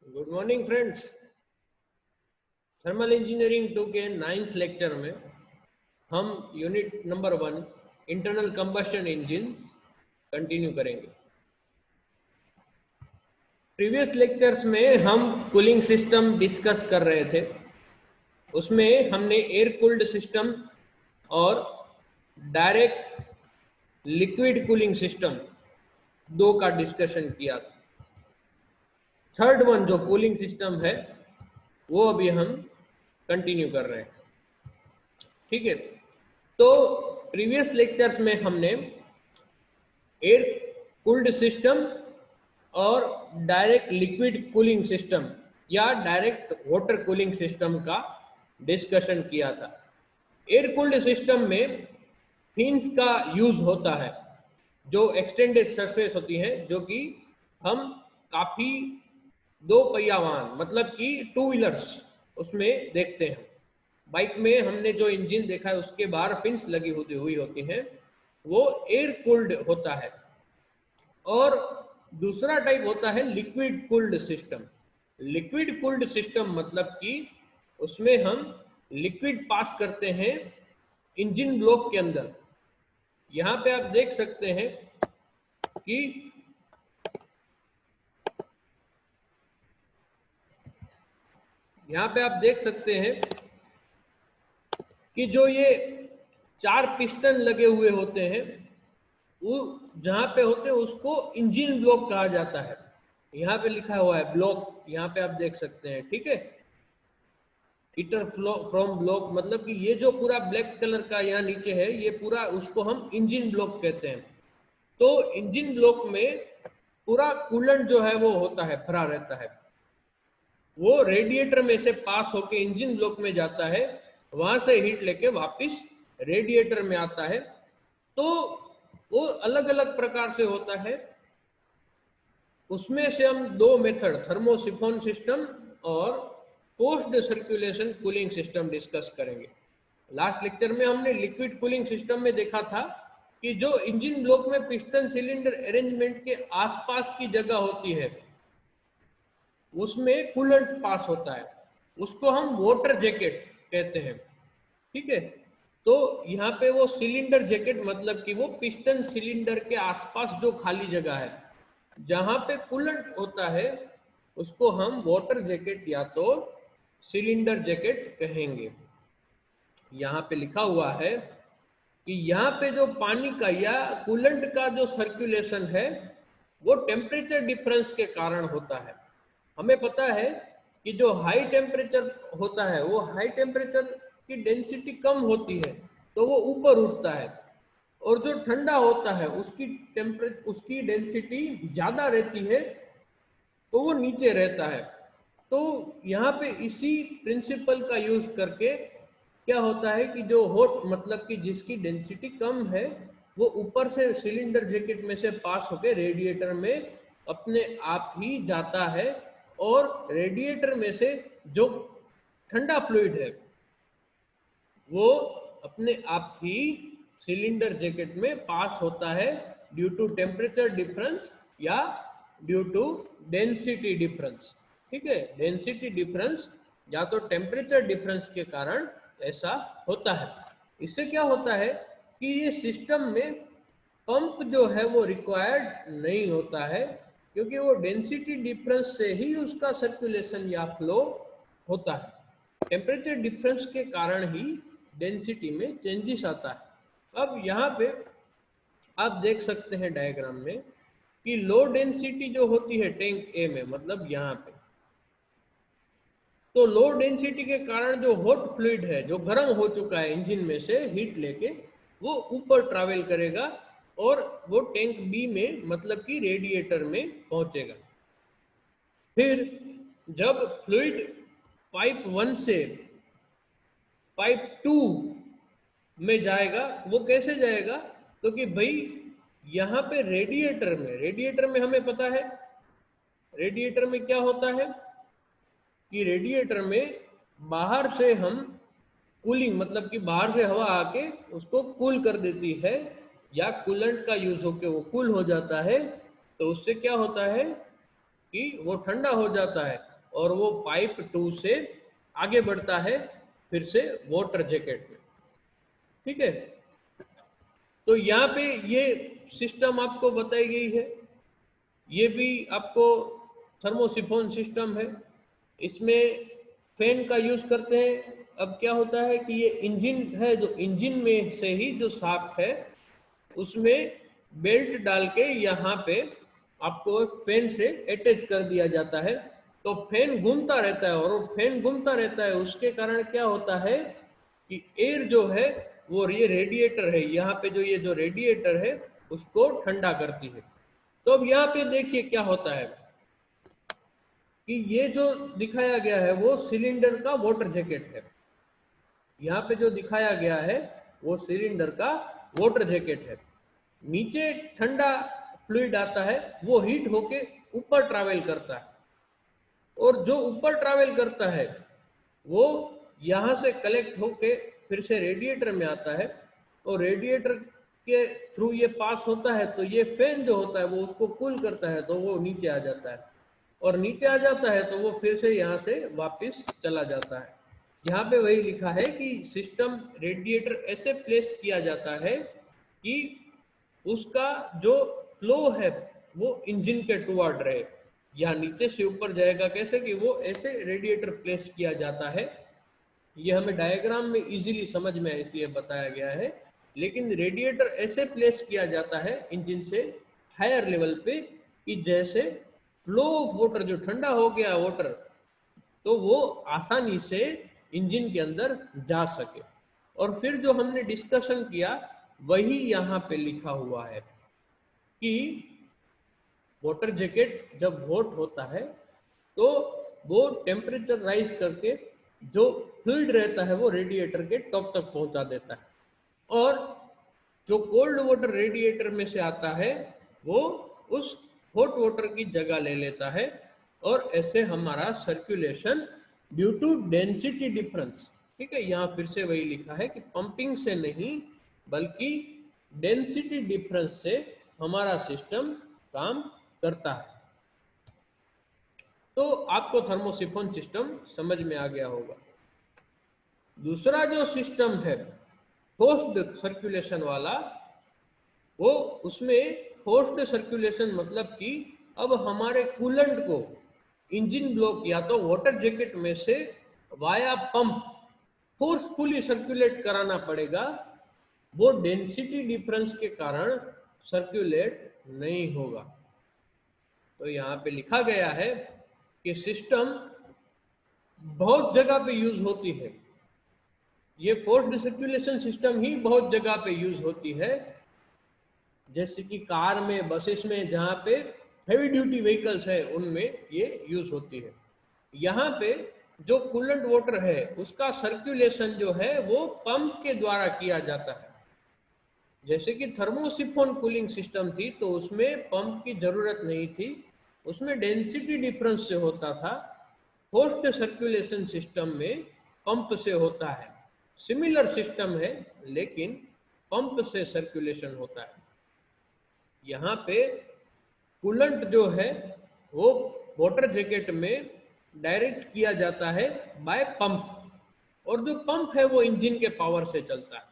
Good morning friends. Thermal engineering 2 के 9th lecture में हम unit number 1 internal combustion engine continue करेंगे। Previous lectures में हम कूलिंग सिस्टम डिस्कस कर रहे थे। उसमें हमने एयर कूल्ड सिस्टम और डायरेक्ट लिक्विड कूलिंग सिस्टम दो का डिस्कशन किया था। थर्ड वन जो कूलिंग सिस्टम है वो अभी हम कंटिन्यू कर रहे हैं। ठीक है, तो प्रीवियस लेक्चर्स में हमने एयर कूल्ड सिस्टम और डायरेक्ट लिक्विड कूलिंग सिस्टम या डायरेक्ट वाटर कूलिंग सिस्टम का डिस्कशन किया था। एयर कूल्ड सिस्टम में फिन्स का यूज होता है, जो एक्सटेंडेड सरफेस होती है, जो कि हम काफ़ी दो पहिया वाहन मतलब कि टू व्हीलर्स उसमें देखते हैं। बाइक में हमने जो इंजन देखा है उसके बाहर फिन्स लगी हुई होती हैं, वो एयर कूल्ड होता है। और दूसरा टाइप होता है liquid cooled system. Liquid cooled system मतलब कि उसमें हम लिक्विड पास करते हैं इंजन ब्लॉक के अंदर। यहाँ पे आप देख सकते हैं कि यहाँ पे आप देख सकते हैं कि जो ये 4 पिस्टन लगे हुए होते हैं, वो जहाँ पे होते हैं उसको इंजन ब्लॉक कहा जाता है। यहाँ पे लिखा हुआ है ब्लॉक, यहाँ पे आप देख सकते हैं। ठीक है, हीटर फ्रॉम ब्लॉक मतलब कि ये जो पूरा ब्लैक कलर का यहाँ नीचे है, ये पूरा उसको हम इंजन ब्लॉक कहते हैं। तो इंजन ब्लॉक में पूरा कूलेंट जो है वो होता है, भरा रहता है। वो रेडिएटर में से पास होके इंजन ब्लॉक में जाता है, वहां से हीट लेके वापस रेडिएटर में आता है। तो वो अलग अलग प्रकार से होता है। उसमें से हम दो मेथड, थर्मोसिफॉन सिस्टम और post circulation cooling system discuss करेंगे। लास्ट लेक्चर में हमने लिक्विड कूलिंग सिस्टम में देखा था कि जो इंजन ब्लॉक में पिस्टन सिलेंडर अरेंजमेंट के आसपास की जगह होती है, उसमें कूलेंट पास होता है, उसको हम वाटर जैकेट कहते हैं। ठीक है, तो यहाँ पे वो सिलेंडर जैकेट मतलब कि वो पिस्टन सिलेंडर के आसपास जो खाली जगह है जहाँ पे कूलेंट होता है, उसको हम वाटर जैकेट या तो सिलेंडर जैकेट कहेंगे। यहाँ पे लिखा हुआ है कि यहाँ पे जो पानी का या कूलेंट का जो सर्कुलेशन है वो टेम्परेचर डिफरेंस के कारण होता है। हमें पता है कि जो हाई टेम्परेचर होता है, वो हाई टेम्परेचर की डेंसिटी कम होती है तो वो ऊपर उठता है, और जो ठंडा होता है उसकी डेंसिटी ज़्यादा रहती है तो वो नीचे रहता है। तो यहाँ पे इसी प्रिंसिपल का यूज करके क्या होता है कि जो हॉट मतलब कि जिसकी डेंसिटी कम है, वो ऊपर से सिलेंडर जैकेट में से पास होकर रेडिएटर में अपने आप ही जाता है, और रेडिएटर में से जो ठंडा फ्लूइड है वो अपने आप ही सिलेंडर जैकेट में पास होता है ड्यू टू टेम्परेचर डिफरेंस या ड्यू टू डेंसिटी डिफरेंस। ठीक है, डेंसिटी डिफरेंस या तो टेम्परेचर डिफरेंस के कारण ऐसा होता है। इससे क्या होता है कि ये सिस्टम में पंप जो है वो रिक्वायर्ड नहीं होता है, क्योंकि वो डेंसिटी डिफरेंस से ही उसका सर्कुलेशन या फ्लो होता है। टेम्परेचर डिफरेंस के कारण ही डेंसिटी में चेंजेस आता है। अब यहाँ पे आप देख सकते हैं डायग्राम में कि लो डेंसिटी जो होती है टैंक ए में, मतलब यहाँ पे, तो लो डेंसिटी के कारण जो हॉट फ्लूइड है जो गर्म हो चुका है इंजन में से हीट लेके, वो ऊपर ट्रैवल करेगा और वो टैंक बी में मतलब कि रेडिएटर में पहुंचेगा। फिर जब फ्लूइड पाइप 1 से पाइप 2 में जाएगा, वो कैसे जाएगा? तो कि भाई यहाँ पे रेडिएटर में हमें पता है रेडिएटर में क्या होता है कि रेडिएटर में बाहर से हम कूलिंग मतलब कि बाहर से हवा आके उसको कूल कर देती है, या कूलेंट का यूज होके वो कूल हो जाता है। तो उससे क्या होता है कि वो ठंडा हो जाता है, और वो पाइप 2 से आगे बढ़ता है फिर से वाटर जैकेट में। ठीक है, तो यहाँ पे ये सिस्टम आपको बताई गई है। ये भी आपको थर्मोसिफोन सिस्टम है, इसमें फैन का यूज करते हैं। अब क्या होता है कि ये इंजन है, जो इंजन में से ही जो शाफ्ट है उसमें बेल्ट डाल के यहाँ पे आपको फैन से अटैच कर दिया जाता है। तो फैन घूमता रहता है, और वो फैन घूमता रहता है उसके कारण क्या होता है कि एयर जो है वो ये रेडिएटर है, यहाँ पे जो ये जो रेडिएटर है उसको ठंडा करती है। तो अब यहाँ पे देखिए क्या होता है कि ये जो दिखाया गया है वो सिलेंडर का वाटर जैकेट है। यहाँ पे जो दिखाया गया है वो सिलेंडर का वाटर जैकेट है। नीचे ठंडा फ्लूइड आता है, वो हीट होके ऊपर ट्रैवल करता है, और जो ऊपर ट्रैवल करता है वो यहाँ से कलेक्ट होके फिर से रेडिएटर में आता है, और रेडिएटर के थ्रू ये पास होता है। तो ये फैन जो होता है वो उसको कूल करता है, तो वो नीचे आ जाता है, और नीचे आ जाता है तो वो फिर से यहाँ से वापस चला जाता है। यहाँ पे वही लिखा है कि सिस्टम रेडिएटर ऐसे प्लेस किया जाता है कि उसका जो फ्लो है वो इंजन के टुवर्ड रहे, या नीचे से ऊपर जाएगा कैसे कि वो ऐसे रेडिएटर प्लेस किया जाता है। ये हमें डायग्राम में इजीली समझ में है इसलिए बताया गया है, लेकिन रेडिएटर ऐसे प्लेस किया जाता है इंजन से हायर लेवल पे कि जैसे फ्लो ऑफ वाटर, जो ठंडा हो गया वाटर, तो वो आसानी से इंजन के अंदर जा सके। और फिर जो हमने डिस्कशन किया वही यहाँ पे लिखा हुआ है कि वाटर जैकेट जब हॉट होता है तो वो टेम्परेचर राइज करके जो फ्लूइड रहता है वो रेडिएटर के टॉप तक पहुंचा देता है, और जो कोल्ड वाटर रेडिएटर में से आता है वो उस हॉट वाटर की जगह ले लेता है, और ऐसे हमारा circulation due to density difference. ठीक है, यहाँ फिर से वही लिखा है कि पंपिंग से नहीं बल्कि डेंसिटी डिफरेंस से हमारा सिस्टम काम करता है। तो आपको थर्मोसिफोन सिस्टम समझ में आ गया होगा। दूसरा जो सिस्टम है फोर्स्ड सर्कुलेशन वाला, वो उसमें फोर्स्ड सर्कुलेशन मतलब कि अब हमारे कूलेंट को इंजन ब्लॉक या तो वाटर जैकेट में से वाया पंप फोर्सफुली सर्कुलेट कराना पड़ेगा। वो डेंसिटी डिफरेंस के कारण सर्कुलेट नहीं होगा। तो यहाँ पे लिखा गया है कि सिस्टम बहुत जगह पे यूज होती है, ये फोर्स्ड सर्कुलेशन सिस्टम ही बहुत जगह पे यूज होती है, जैसे कि कार में, बसेस में, जहाँ पे हेवी ड्यूटी व्हीकल्स है उनमें ये यूज होती है। यहाँ पे जो कूलेंट वाटर है उसका सर्कुलेशन जो है वो पंप के द्वारा किया जाता है। जैसे कि थर्मोसिफोन कूलिंग सिस्टम थी तो उसमें पंप की जरूरत नहीं थी, उसमें डेंसिटी डिफरेंस से होता था। फोर्स्ड सर्कुलेशन सिस्टम में पंप से होता है। सिमिलर सिस्टम है लेकिन पंप से सर्कुलेशन होता है। यहाँ पे कूलेंट जो है वो वाटर जैकेट में डायरेक्ट किया जाता है बाय पंप, और जो पंप है वो इंजन के पावर से चलता है।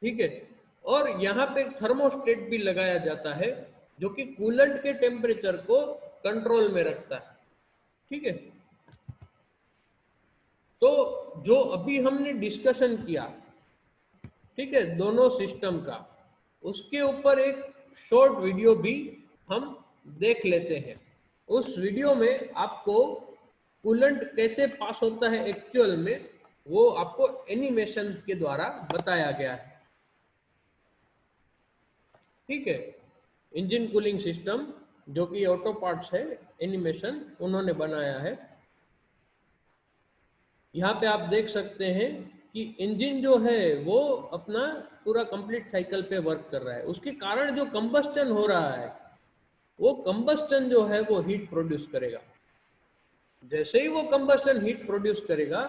ठीक है, और यहाँ पे थर्मोस्टेट भी लगाया जाता है जो कि कूलेंट के टेम्परेचर को कंट्रोल में रखता है। ठीक है, तो जो अभी हमने डिस्कशन किया, ठीक है, दोनों सिस्टम का, उसके ऊपर एक शॉर्ट वीडियो भी हम देख लेते हैं। उस वीडियो में आपको कूलेंट कैसे पास होता है एक्चुअल में, वो आपको एनिमेशन के द्वारा बताया गया है। ठीक है, इंजन कूलिंग सिस्टम जो कि ऑटो पार्ट्स है, एनिमेशन उन्होंने बनाया है। यहाँ पे आप देख सकते हैं कि इंजन जो है वो अपना पूरा कंप्लीट साइकिल पे वर्क कर रहा है। उसके कारण जो कंबस्टन हो रहा है, वो कंबस्टन जो है वो हीट प्रोड्यूस करेगा। जैसे ही वो कंबस्टन हीट प्रोड्यूस करेगा,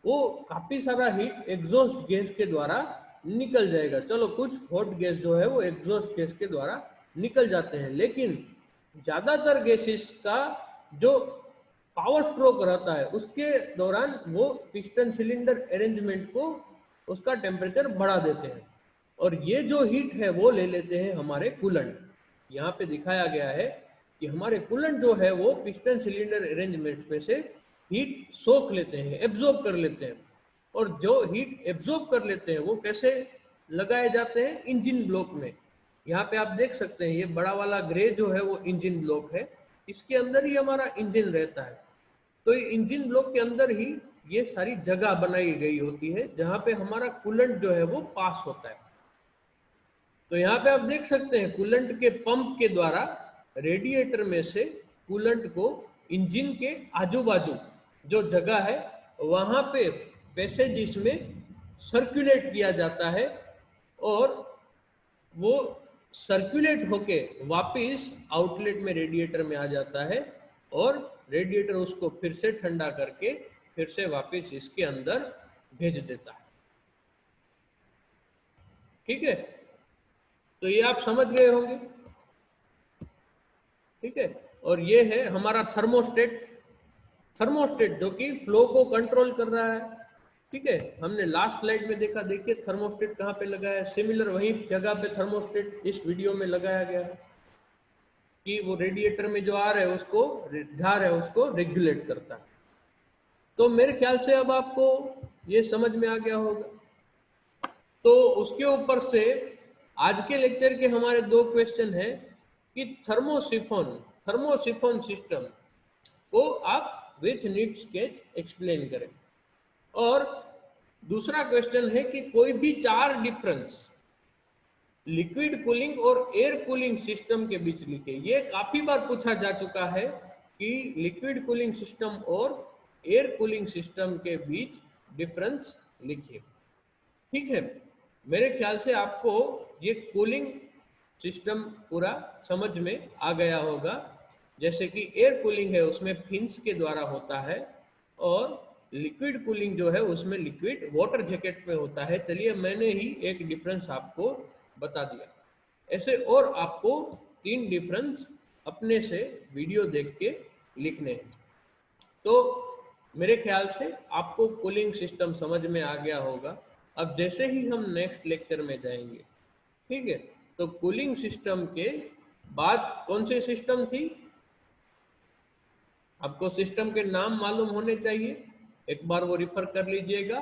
वो काफी सारा हीट एग्जॉस्ट गैस के द्वारा निकल जाएगा। चलो, कुछ हॉट गैस जो है वो एग्जॉस्ट गैस के द्वारा निकल जाते हैं, लेकिन ज्यादातर गैसेस का जो पावर स्ट्रोक रहता है उसके दौरान वो पिस्टन सिलेंडर अरेंजमेंट को उसका टेम्परेचर बढ़ा देते हैं और ये जो हीट है वो ले लेते हैं हमारे कूलेंट। यहाँ पे दिखाया गया है कि हमारे कूलेंट जो है वो पिस्टन सिलेंडर अरेंजमेंट में से हीट सोख लेते हैं, एब्जॉर्ब कर लेते हैं। और जो हीट एब्जॉर्ब कर लेते हैं वो कैसे लगाए जाते हैं? इंजन ब्लॉक में। यहाँ पे आप देख सकते हैं ये बड़ा वाला ग्रे जो है वो इंजन ब्लॉक है, इसके अंदर ही हमारा इंजन रहता है। तो ये इंजन ब्लॉक के अंदर ही ये सारी जगह बनाई गई होती है जहाँ पे हमारा कूलेंट जो है वो पास होता है। तो यहाँ पे आप देख सकते हैं कूलेंट के पंप के द्वारा रेडिएटर में से कूलेंट को इंजन के आजू बाजू जो जगह है वहाँ पे पैसेजिस में सर्कुलेट किया जाता है और वो सर्कुलेट होके वापस आउटलेट में रेडिएटर में आ जाता है और रेडिएटर उसको फिर से ठंडा करके फिर से वापस इसके अंदर भेज देता है। ठीक है, तो ये आप समझ गए होंगे। ठीक है, और ये है हमारा थर्मोस्टेट। थर्मोस्टेट जो कि फ्लो को कंट्रोल कर रहा है। ठीक है, हमने लास्ट स्लाइड में देखा, देखिए थर्मोस्टेट कहाँ पे लगाया है, सिमिलर वही जगह पे थर्मोस्टेट इस वीडियो में लगाया गया है कि वो रेडिएटर में जो आ रहा है उसको जा रहा है उसको रेगुलेट करता है। तो मेरे ख्याल से अब आपको ये समझ में आ गया होगा। तो उसके ऊपर से आज के लेक्चर के हमारे दो क्वेश्चन हैं कि थर्मोसिफोन सिस्टम को आप विथ नीड स्केच एक्सप्लेन करें। और दूसरा क्वेश्चन है कि कोई भी चार डिफरेंस लिक्विड कूलिंग और एयर कूलिंग सिस्टम के बीच लिखे। ये काफी बार पूछा जा चुका है कि लिक्विड कूलिंग सिस्टम और एयर कूलिंग सिस्टम के बीच डिफरेंस लिखिए। ठीक है, मेरे ख्याल से आपको ये कूलिंग सिस्टम पूरा समझ में आ गया होगा। जैसे कि एयर कूलिंग है उसमें फिन्स के द्वारा होता है और लिक्विड कूलिंग जो है उसमें लिक्विड वाटर जैकेट में होता है। चलिए मैंने ही एक डिफरेंस आपको बता दिया। ऐसे और आपको तीन डिफरेंस अपने से वीडियो देख के लिखने हैं। तो मेरे ख्याल से आपको कूलिंग सिस्टम समझ में आ गया होगा। अब जैसे ही हम नेक्स्ट लेक्चर में जाएंगे, ठीक है, तो कूलिंग सिस्टम के बाद कौन सी सिस्टम थी? आपको सिस्टम के नाम मालूम होने चाहिए, एक बार वो रिफर कर लीजिएगा।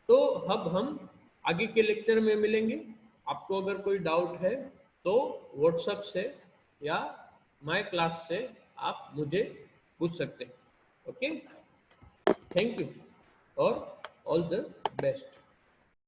तो अब हम आगे के लेक्चर में मिलेंगे। आपको अगर कोई डाउट है तो व्हाट्सएप से या माय क्लास से आप मुझे पूछ सकते हैं। ओके, थैंक यू और ऑल द बेस्ट।